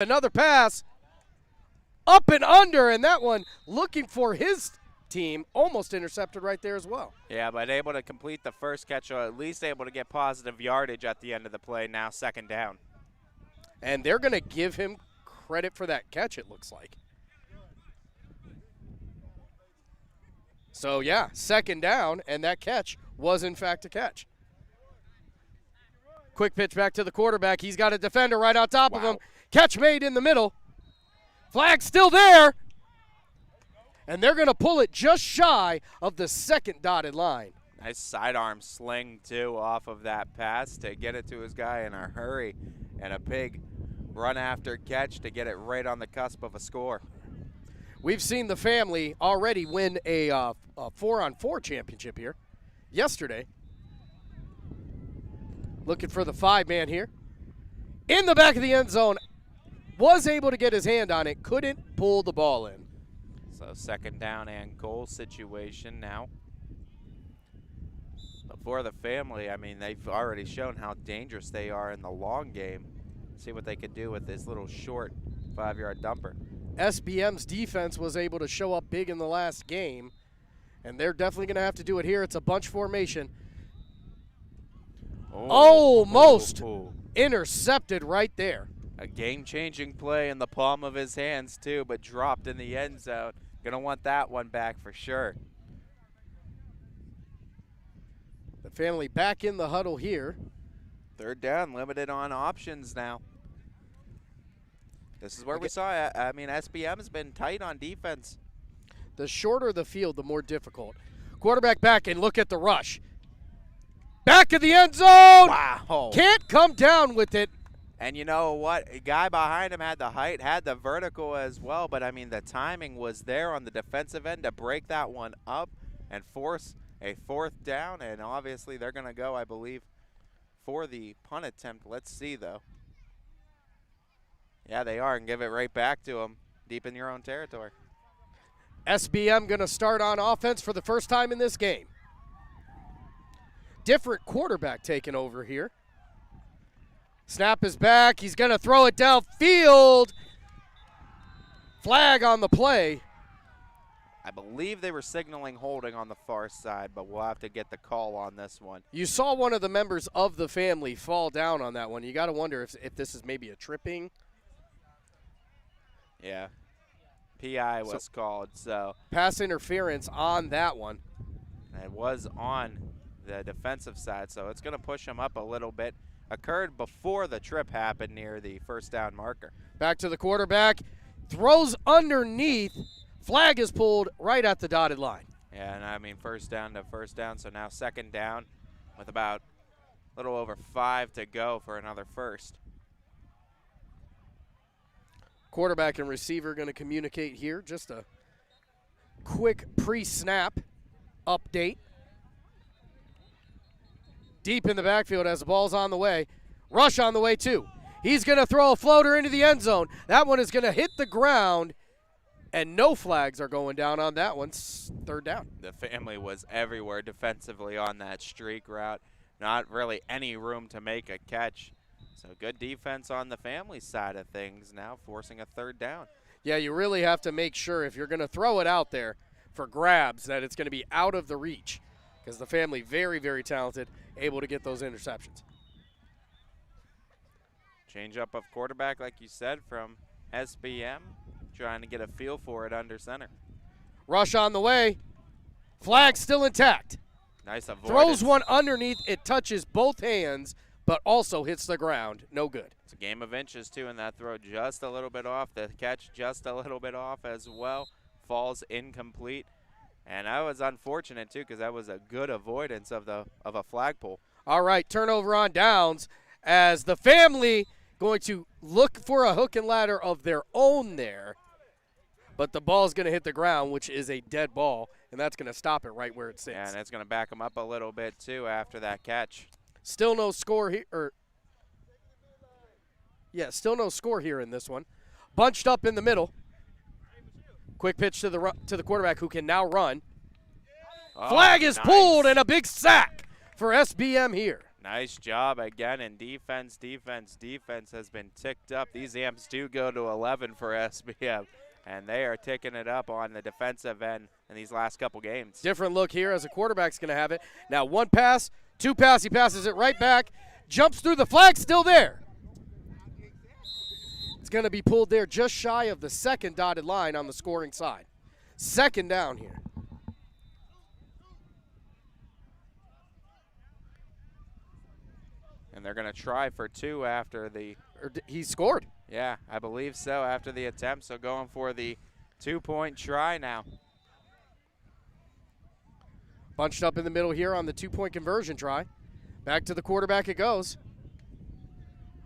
Another pass. Up and under, and that one looking for his team, almost intercepted right there as well. Yeah, but able to complete the first catch, or at least able to get positive yardage at the end of the play, now second down. And they're going to give him credit for that catch, it looks like. So, yeah, second down, and that catch was, in fact, a catch. Quick pitch back to the quarterback. He's got a defender right on top of him. Catch made in the middle. Flag still there. And they're going to pull it just shy of the second dotted line. Nice sidearm sling, too, off of that pass to get it to his guy in a hurry. And a big run after catch to get it right on the cusp of a score. We've seen the family already win a 4-on-4 championship here yesterday. Looking for the 5-man here. In the back of the end zone. Was able to get his hand on it. Couldn't pull the ball in. So second down and goal situation now. But for the family, I mean, they've already shown how dangerous they are in the long game. See what they could do with this little short 5-yard dumper. SBM's defense was able to show up big in the last game, and they're definitely going to have to do it here. It's a bunch formation. Almost intercepted right there. A game-changing play in the palm of his hands, too, but dropped in the end zone. Going to want that one back for sure. The family back in the huddle here. Third down, limited on options now. This is where we saw it. I mean, SBM has been tight on defense. The shorter the field, the more difficult. Quarterback back, and look at the rush. Back of the end zone. Wow. Can't come down with it. And you know what? A guy behind him had the height, had the vertical as well, but I mean the timing was there on the defensive end to break that one up and force a fourth down, and obviously they're going to go, I believe, for the punt attempt. Let's see, though. Yeah, they are, and give it right back to them deep in your own territory. SBM going to start on offense for the first time in this game. Different quarterback taking over here. Snap is back. He's going to throw it downfield. Flag on the play. I believe they were signaling holding on the far side, but we'll have to get the call on this one. You saw one of the members of the family fall down on that one. You got to wonder if this is maybe a tripping. Yeah. PI was called, so. Pass interference on that one. It was on the defensive side, so it's going to push him up a little bit. Occurred before the trip happened near the first down marker. Back to the quarterback. Throws underneath. Flag is pulled right at the dotted line. Yeah, and I mean first down to first down, so now second down with about a little over 5 to go for another first. Quarterback and receiver going to communicate here. Just a quick pre-snap update. Deep in the backfield as the ball's on the way. Rush on the way, too. He's going to throw a floater into the end zone. That one is going to hit the ground, and no flags are going down on that one. Third down. The family was everywhere defensively on that streak route. Not really any room to make a catch. So good defense on the family side of things now, forcing a third down. Yeah, you really have to make sure if you're going to throw it out there for grabs that it's going to be out of the reach, because the family very, very talented, able to get those interceptions. Change up of quarterback, like you said, from SBM, trying to get a feel for it under center. Rush on the way. Flag still intact. Nice avoidance. Throws one underneath. It touches both hands, but also hits the ground. No good. It's a game of inches, too, and that throw just a little bit off. The catch just a little bit off as well. Falls incomplete. And that was unfortunate, too, because that was a good avoidance of a flagpole. All right, turnover on downs as the family going to look for a hook and ladder of their own there. But the ball's going to hit the ground, which is a dead ball, and that's going to stop it right where it sits. Yeah, and it's going to back them up a little bit, too, after that catch. Still no score here. Still no score here in this one. Bunched up in the middle. Quick pitch to the quarterback who can now run. Flag is pulled and a big sack for SBM here. Nice job again in defense. Defense has been ticked up. These amps do go to 11 for SBM, and they are ticking it up on the defensive end in these last couple games. Different look here as a quarterback's going to have it. Now 1 pass, 2 pass, he passes it right back, jumps through the flag, still there. It's going to be pulled there just shy of the second dotted line on the scoring side. Second down here. And they're going to try for 2 after the He scored. Yeah, I believe so after the attempt. So going for the 2-point try now. Bunched up in the middle here on the 2-point conversion try. Back to the quarterback it goes.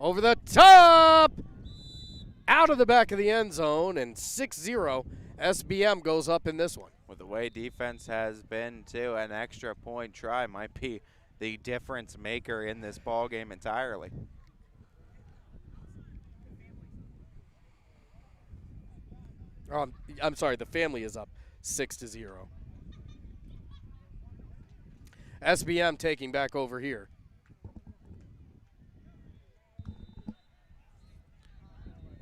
Over the top! Out of the back of the end zone, and 6-0 SBM goes up in this one. With the way defense has been, too, an extra point try might be the difference maker in this ball game entirely. I'm sorry, the family is up 6-0. SBM taking back over here.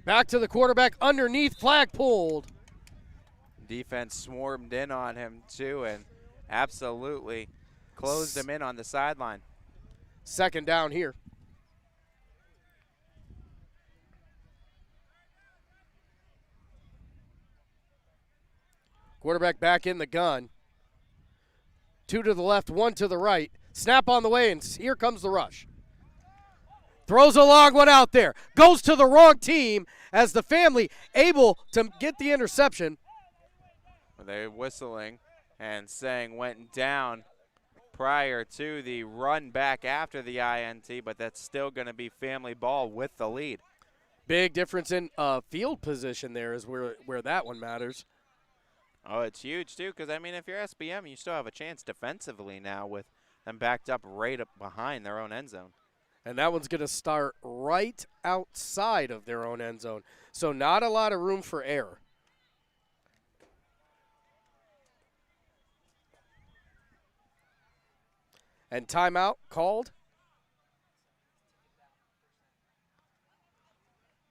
Back to the quarterback underneath, flag pulled. Defense swarmed in on him, too, and absolutely closed him in on the sideline. Second down here. Quarterback back in the gun. 2 to the left, 1 to the right. Snap on the way, and here comes the rush. Throws a long one out there. Goes to the wrong team as the family able to get the interception. They're whistling and saying went down prior to the run back after the INT, but that's still going to be family ball with the lead. Big difference in field position there is where that one matters. Oh, it's huge, too, because, I mean, if you're SBM, you still have a chance defensively now with them backed up right up behind their own end zone. And that one's going to start right outside of their own end zone. So not a lot of room for error. And timeout called.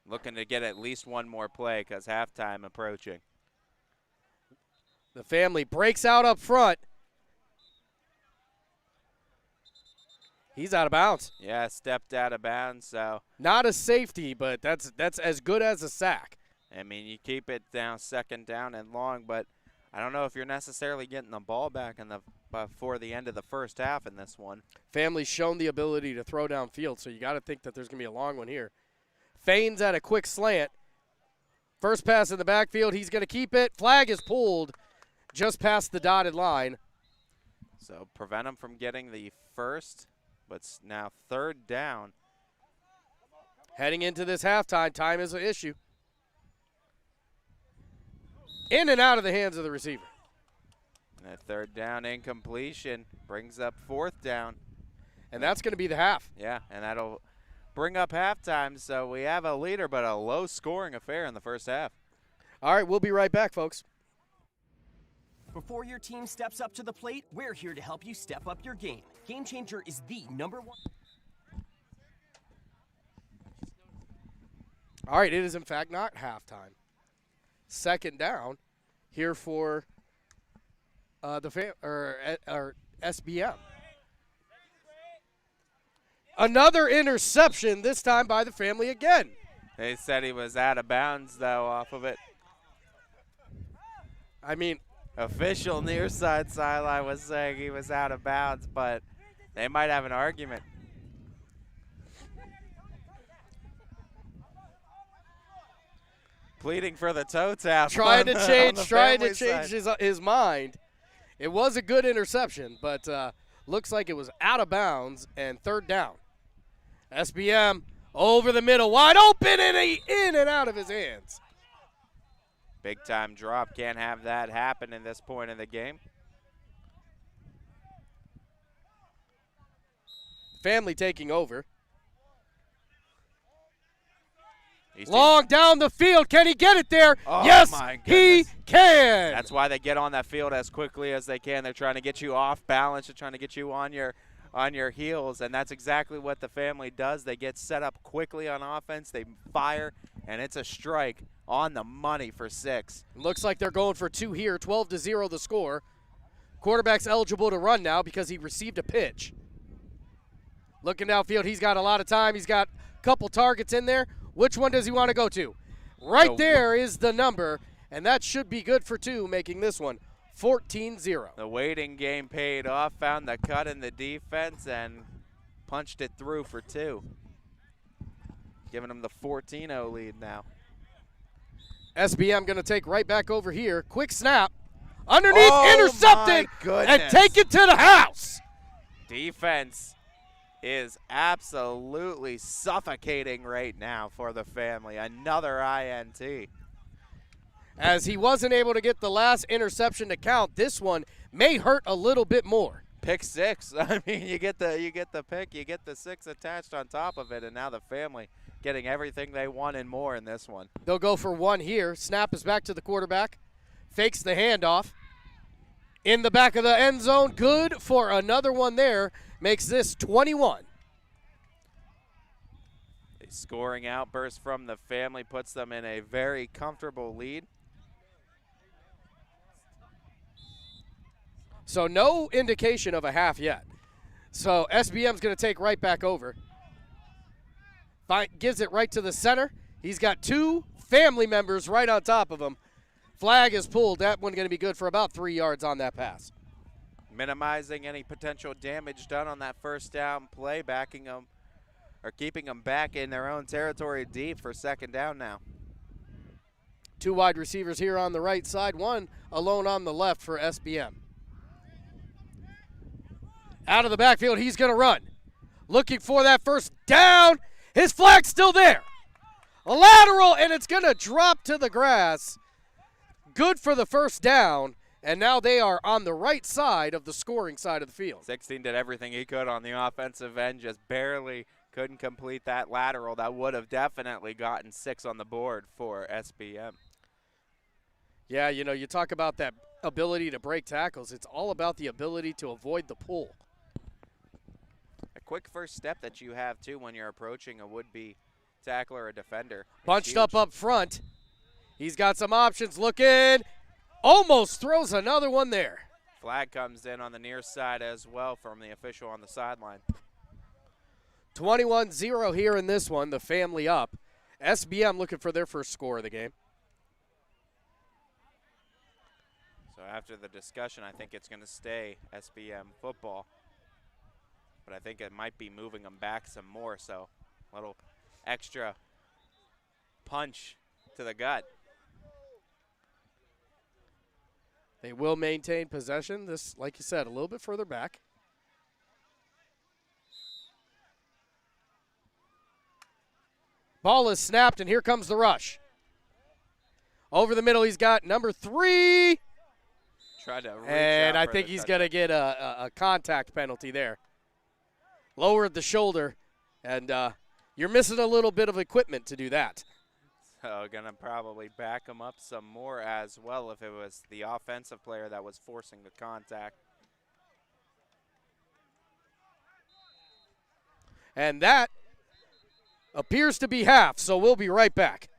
Looking to get at least one more play because halftime approaching. The family breaks out up front. He's out of bounds. Yeah, stepped out of bounds, so. Not a safety, but that's as good as a sack. I mean, you keep it down, second down and long, but I don't know if you're necessarily getting the ball back before the end of the first half in this one. Family's shown the ability to throw downfield, so you got to think that there's going to be a long one here. Feigns at a quick slant. First pass in the backfield. He's going to keep it. Flag is pulled just past the dotted line. So prevent him from getting the first, but now third down. Heading into this halftime, time is an issue. In and out of the hands of the receiver. And that third down incompletion brings up fourth down. And that's going to be the half. Yeah, and that'll bring up halftime. So we have a leader, but a low-scoring affair in the first half. All right, we'll be right back, folks. Before your team steps up to the plate, we're here to help you step up your game. Game Changer is the #1. All right, it is in fact not halftime. Second down here for SBM. Another interception, this time by the family again. They said he was out of bounds, though, off of it. I mean, official near side sideline was saying he was out of bounds, but they might have an argument. Pleading for the toe tap. Trying to change his mind. It was a good interception, but looks like it was out of bounds and third down. SBM over the middle, wide open, and in and out of his hands. Big time drop. Can't have that happen in this point in the game. Family taking over. Long down the field. Can he get it there? Oh, yes, my he can. That's why they get on that field as quickly as they can. They're trying to get you off balance. They're trying to get you on your on your heels, and that's exactly what the family does. They get set up quickly on offense, they fire, and it's a strike on the money for 6. Looks like they're going for 2 here, 12-0 the score. Quarterback's eligible to run now because he received a pitch. Looking downfield, he's got a lot of time. He's got a couple targets in there. Which one does he want to go to? Right there is the number, and that should be good for 2, making this one 14-0. The waiting game paid off, found the cut in the defense, and punched it through for 2. Giving them the 14-0 lead now. SBM going to take right back over here. Quick snap. Underneath, intercepted, and take it to the house. Defense is absolutely suffocating right now for the family. Another INT. As he wasn't able to get the last interception to count, this one may hurt a little bit more. Pick 6. I mean, you get the pick, you get the 6 attached on top of it, and now the family getting everything they want and more in this one. They'll go for 1 here. Snap is back to the quarterback. Fakes the handoff. In the back of the end zone. Good for another one there. Makes this 21. A scoring outburst from the family puts them in a very comfortable lead. So no indication of a half yet. So SBM's going to take right back over. Gives it right to the center. He's got 2 family members right on top of him. Flag is pulled. That one going to be good for about 3 yards on that pass. Minimizing any potential damage done on that first down play, backing them or keeping them back in their own territory deep for 2nd down now. 2 wide receivers here on the right side, 1 alone on the left for SBM. Out of the backfield, he's going to run. Looking for that first down. His flag's still there. A lateral, and it's going to drop to the grass. Good for the first down, and now they are on the right side of the scoring side of the field. 16 did everything he could on the offensive end, just barely couldn't complete that lateral. That would have definitely gotten 6 on the board for SBM. Yeah, you know, you talk about that ability to break tackles. It's all about the ability to avoid the pull. A quick first step that you have, too, when you're approaching a would-be tackler or defender. Bunched up front. He's got some options looking. Almost throws another one there. Flag comes in on the near side as well from the official on the sideline. 21-0 here in this one, the family up. SBM looking for their first score of the game. So after the discussion, I think it's going to stay SBM football. But I think it might be moving them back some more, so a little extra punch to the gut. They will maintain possession. This, like you said, a little bit further back. Ball is snapped, and here comes the rush. Over the middle, he's got number 3. Tried to reach and out I for think the he's touchdown. going to get a contact penalty there. Lowered the shoulder, and you're missing a little bit of equipment to do that. So going to probably back him up some more as well if it was the offensive player that was forcing the contact. And that appears to be half, so we'll be right back.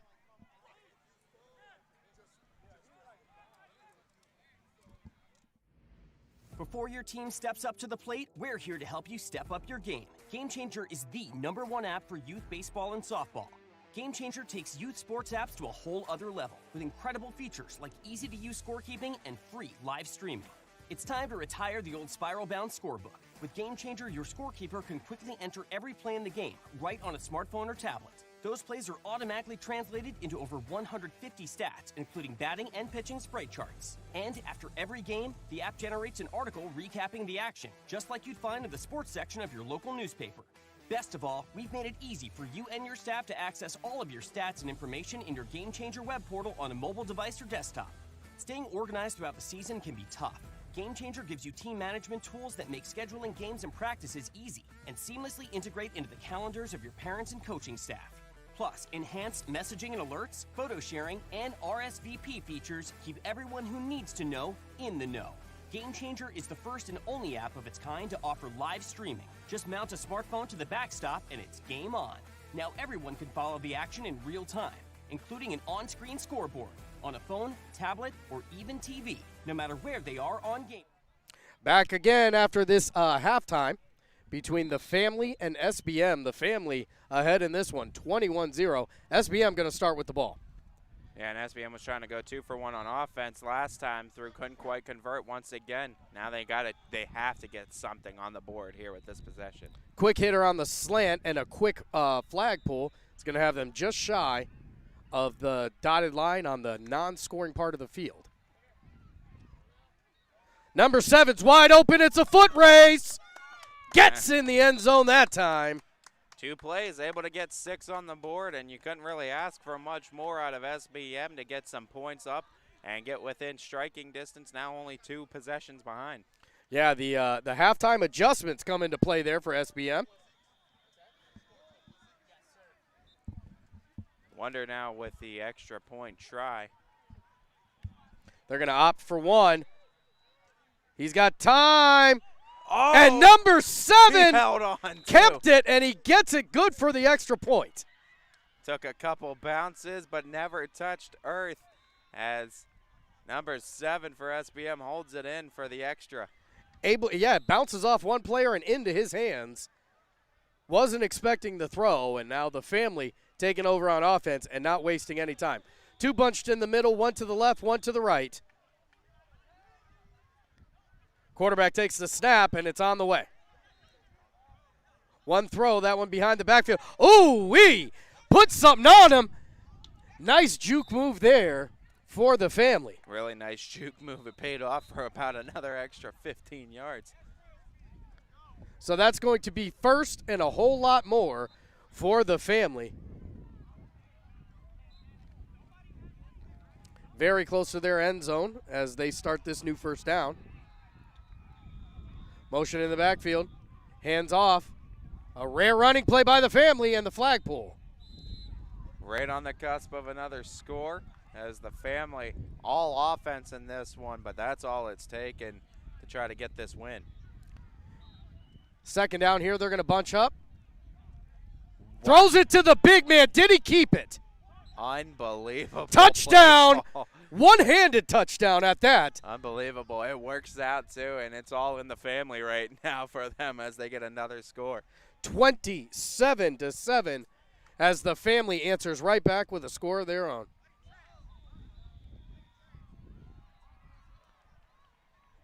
Before your team steps up to the plate, we're here to help you step up your game. Game Changer is the #1 app for youth baseball and softball. Game Changer takes youth sports apps to a whole other level with incredible features like easy-to-use scorekeeping and free live streaming. It's time to retire the old spiral-bound scorebook. With Game Changer, your scorekeeper can quickly enter every play in the game right on a smartphone or tablet. Those plays are automatically translated into over 150 stats, including batting and pitching sprite charts. And after every game, the app generates an article recapping the action, just like you'd find in the sports section of your local newspaper. Best of all, we've made it easy for you and your staff to access all of your stats and information in your Game Changer web portal on a mobile device or desktop. Staying organized throughout the season can be tough. Game Changer gives you team management tools that make scheduling games and practices easy and seamlessly integrate into the calendars of your parents and coaching staff. Plus, enhanced messaging and alerts, photo sharing, and RSVP features keep everyone who needs to know in the know. Game Changer is the first and only app of its kind to offer live streaming. Just mount a smartphone to the backstop and it's game on. Now everyone can follow the action in real time, including an on-screen scoreboard, on a phone, tablet, or even TV, no matter where they are on game. Back again after this halftime between the Family and SBM. The Family ahead in this one, 21-0. SBM going to start with the ball. Yeah, and SBM was trying to go 2 for 1 on offense last time through, couldn't quite convert once again. Now they have to get something on the board here with this possession. Quick hitter on the slant and a quick flag pull. It's going to have them just shy of the dotted line on the non-scoring part of the field. Number 7's wide open. It's a foot race. Gets in the end zone that time. 2 plays, able to get 6 on the board, and you couldn't really ask for much more out of SBM to get some points up and get within striking distance, now only 2 possessions behind. Yeah, the halftime adjustments come into play there for SBM. Wonder now with the extra point try. They're going to opt for 1. He's got time. Oh, and number 7 he held on kept it, and he gets it good for the extra point. Took a couple bounces, but never touched earth as number 7 for SBM holds it in for the extra. It bounces off one player and into his hands. Wasn't expecting the throw, and now the Family taking over on offense and not wasting any time. 2 bunched in the middle, 1 to the left, 1 to the right. Quarterback takes the snap, and it's on the way. 1 throw, that one behind the backfield. Ooh-wee! Put something on him. Nice juke move there for the Family. Really nice juke move. It paid off for about another extra 15 yards. So that's going to be first and a whole lot more for the Family. Very close to their end zone as they start this new first down. Motion in the backfield. Hands off. A rare running play by the Family and the flag pull. Right on the cusp of another score as the Family all offense in this one, but that's all it's taken to try to get this win. Second down here, they're going to bunch up. Throws it to the big man. Did he keep it? Unbelievable. Touchdown. One-handed touchdown at that. Unbelievable. It works out, too, and it's all in the Family right now for them as they get another score. 27-7 as the Family answers right back with a score of their own.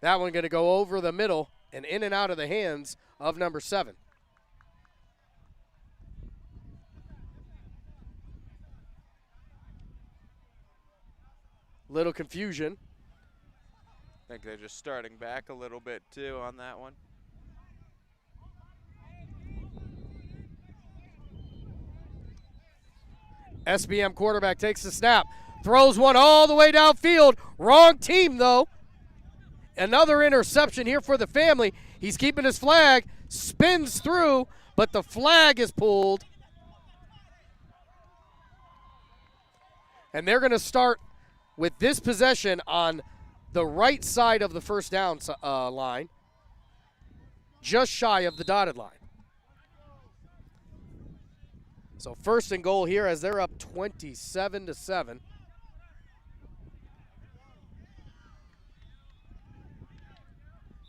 That one going to go over the middle and in and out of the hands of number 7. Little confusion. I think they're just starting back a little bit, too, on that one. SBM quarterback takes the snap. Throws one all the way downfield. Wrong team, though. Another interception here for the Family. He's keeping his flag. Spins through, but the flag is pulled. And they're going to start with this possession on the right side of the first down line, just shy of the dotted line. So first and goal here as they're up 27-7.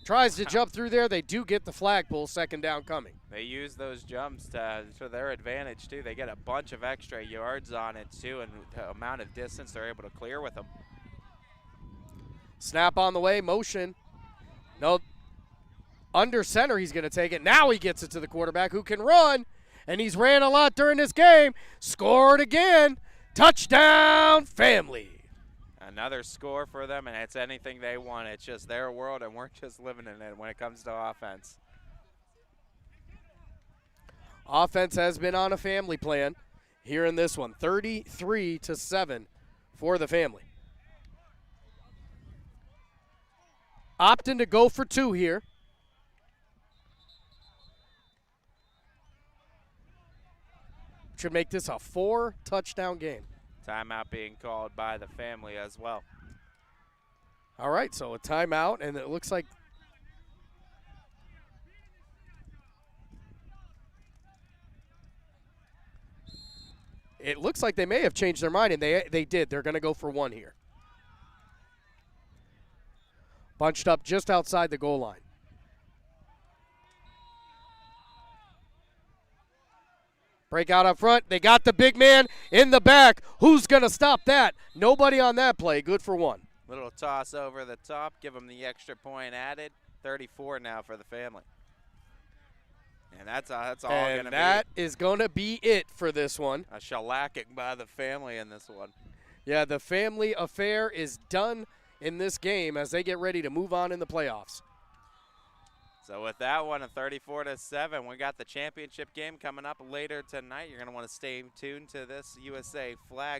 Tries to jump through there. They do get the flag pull. Second down coming. They use those jumps to their advantage, too. They get a bunch of extra yards on it, too, and the amount of distance they're able to clear with them. Snap on the way. Motion. No. Under center, he's going to take it. Now he gets it to the quarterback who can run, and he's ran a lot during this game. Scored again. Touchdown, Family. Another score for them, and it's anything they want. It's just their world, and we're just living in it when it comes to offense. Offense has been on a Family plan here in this one. 33-7 for the Family. Opting to go for 2 here. Should make this a 4-touchdown game. Timeout being called by the Family as well. All right, so a timeout, and it looks like they may have changed their mind, and they did. They're going to go for one here. Bunched up just outside the goal line. Breakout up front. They got the big man in the back. Who's going to stop that? Nobody on that play. Good for one. Little toss over the top. Give them the extra point added. 34 now for the family. And that's all going to be. And that is going to be it for this one. A shellacking by the family in this one. Yeah, the family affair is done in this game as they get ready to move on in the playoffs. So with that one, a 34-7, we got the championship game coming up later tonight. You're going to want to stay tuned to this USA Flag